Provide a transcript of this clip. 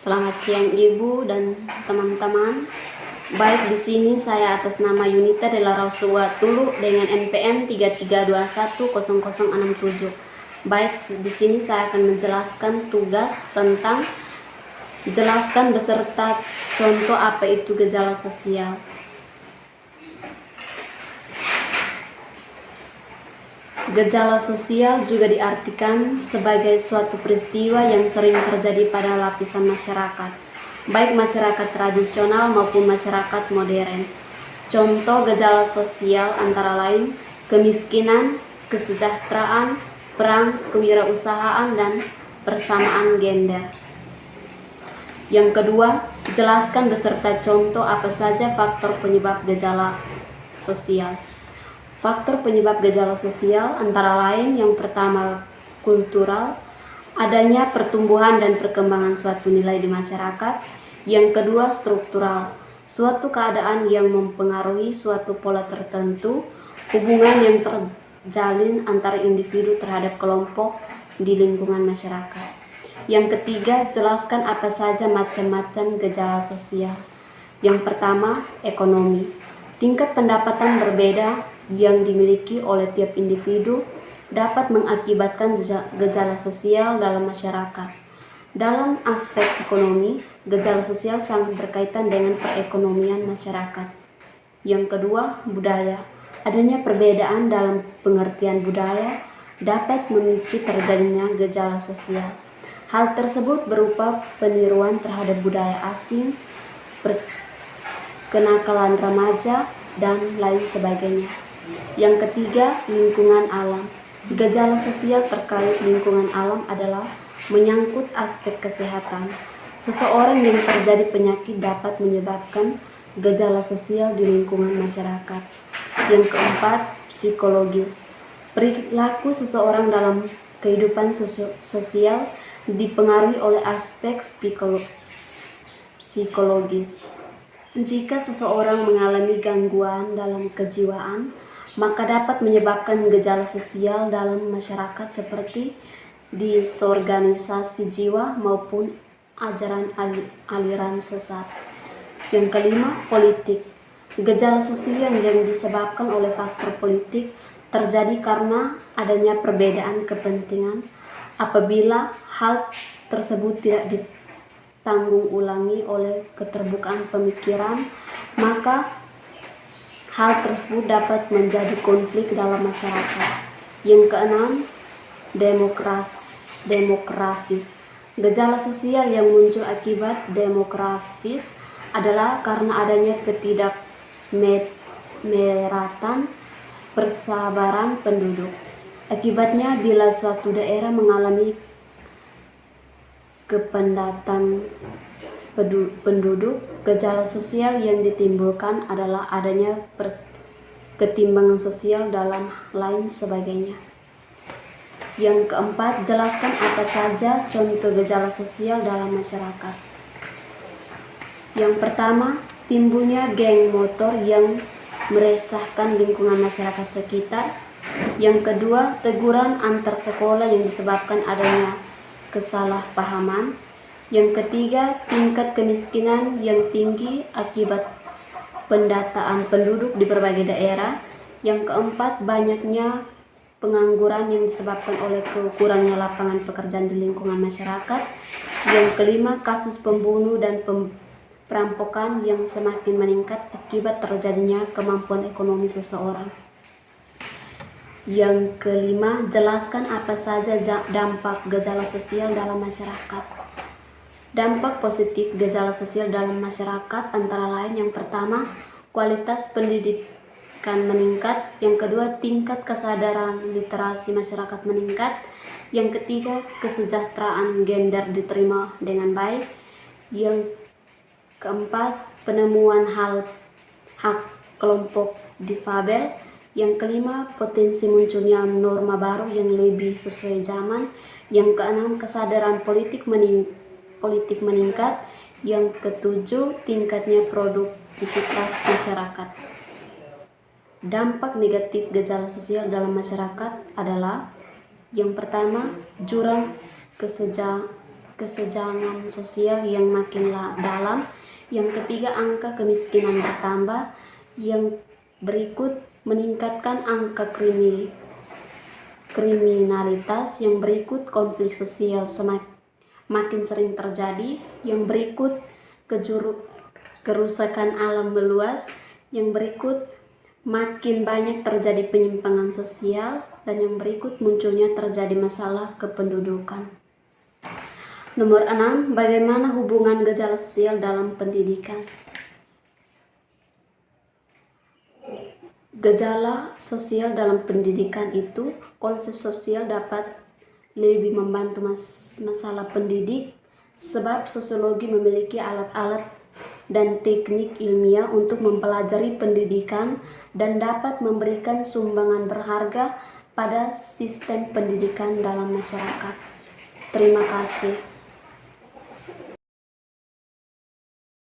Selamat siang Ibu dan teman-teman. Baik, di sini saya atas nama Yunita Della Rausua Tulu dengan NPM 33210067. Baik, di sini saya akan menjelaskan tugas tentang jelaskan beserta contoh apa itu gejala sosial. Gejala sosial juga diartikan sebagai suatu peristiwa yang sering terjadi pada lapisan masyarakat, baik masyarakat tradisional maupun masyarakat modern. Contoh gejala sosial antara lain kemiskinan, kesejahteraan, perang, kewirausahaan, dan persamaan gender. Yang kedua, jelaskan beserta contoh apa saja faktor penyebab gejala sosial. Faktor penyebab gejala sosial antara lain yang pertama kultural, adanya pertumbuhan dan perkembangan suatu nilai di masyarakat. Yang kedua struktural, suatu keadaan yang mempengaruhi suatu pola tertentu, hubungan yang terjalin antara individu terhadap kelompok di lingkungan masyarakat. Yang ketiga, jelaskan apa saja macam-macam gejala sosial. Yang pertama, ekonomi. Tingkat pendapatan berbeda yang dimiliki oleh tiap individu dapat mengakibatkan gejala sosial dalam masyarakat. Dalam aspek ekonomi, gejala sosial sangat berkaitan dengan perekonomian masyarakat. Yang kedua, budaya. Adanya perbedaan dalam pengertian budaya dapat memicu terjadinya gejala sosial. Hal tersebut berupa peniruan terhadap budaya asing, kenakalan remaja, dan lain sebagainya. Yang ketiga, lingkungan alam. Gejala sosial terkait lingkungan alam adalah menyangkut aspek kesehatan. Seseorang yang terjadi penyakit dapat menyebabkan gejala sosial di lingkungan masyarakat. Yang keempat, psikologis. Perilaku seseorang dalam kehidupan sosial dipengaruhi oleh aspek psikologis. Jika seseorang mengalami gangguan dalam kejiwaan, maka dapat menyebabkan gejala sosial dalam masyarakat seperti disorganisasi jiwa maupun ajaran aliran sesat. Yang kelima, politik. Gejala sosial yang disebabkan oleh faktor politik terjadi karena adanya perbedaan kepentingan. Apabila hal tersebut tidak ditanggung ulangi oleh keterbukaan pemikiran, maka hal tersebut dapat menjadi konflik dalam masyarakat. Yang keenam, demografis. Gejala sosial yang muncul akibat demografis adalah karena adanya ketidakmeratan persabaran penduduk. Akibatnya, bila suatu daerah mengalami kepadatan penduduk, gejala sosial yang ditimbulkan adalah adanya ketimbangan sosial dalam lain sebagainya. Yang keempat, jelaskan apa saja contoh gejala sosial dalam masyarakat. Yang pertama, timbulnya geng motor yang meresahkan lingkungan masyarakat sekitar. Yang kedua, teguran antar sekolah yang disebabkan adanya kesalahpahaman. Yang ketiga, tingkat kemiskinan yang tinggi akibat pendataan penduduk di berbagai daerah. Yang keempat, banyaknya pengangguran yang disebabkan oleh kurangnya lapangan pekerjaan di lingkungan masyarakat. Yang kelima, kasus pembunuh dan perampokan yang semakin meningkat akibat terjadinya kemampuan ekonomi seseorang. Yang kelima, jelaskan apa saja dampak gejala sosial dalam masyarakat. Dampak positif gejala sosial dalam masyarakat antara lain yang pertama, kualitas pendidikan meningkat. Yang kedua, tingkat kesadaran literasi masyarakat meningkat. Yang ketiga, kesejahteraan gender diterima dengan baik. Yang keempat, penemuan hak kelompok difabel. Yang kelima, potensi munculnya norma baru yang lebih sesuai zaman. Yang keenam, kesadaran politik meningkat. Yang ketujuh, tingkatnya produktivitas masyarakat. Dampak negatif gejala sosial dalam masyarakat adalah yang pertama, jurang kesenjangan sosial yang makin dalam. Yang ketiga, angka kemiskinan bertambah. Yang berikut, meningkatkan angka kriminalitas. Yang berikut, konflik sosial makin sering terjadi. Yang berikut, kerusakan alam meluas. Yang berikut, makin banyak terjadi penyimpangan sosial. Dan yang berikut, munculnya terjadi masalah kependudukan. Nomor 6, bagaimana hubungan gejala sosial dalam pendidikan? Gejala sosial dalam pendidikan itu, konsep sosial dapat lebih membantu masalah pendidik, sebab sosiologi memiliki alat-alat dan teknik ilmiah untuk mempelajari pendidikan dan dapat memberikan sumbangan berharga pada sistem pendidikan dalam masyarakat. Terima kasih.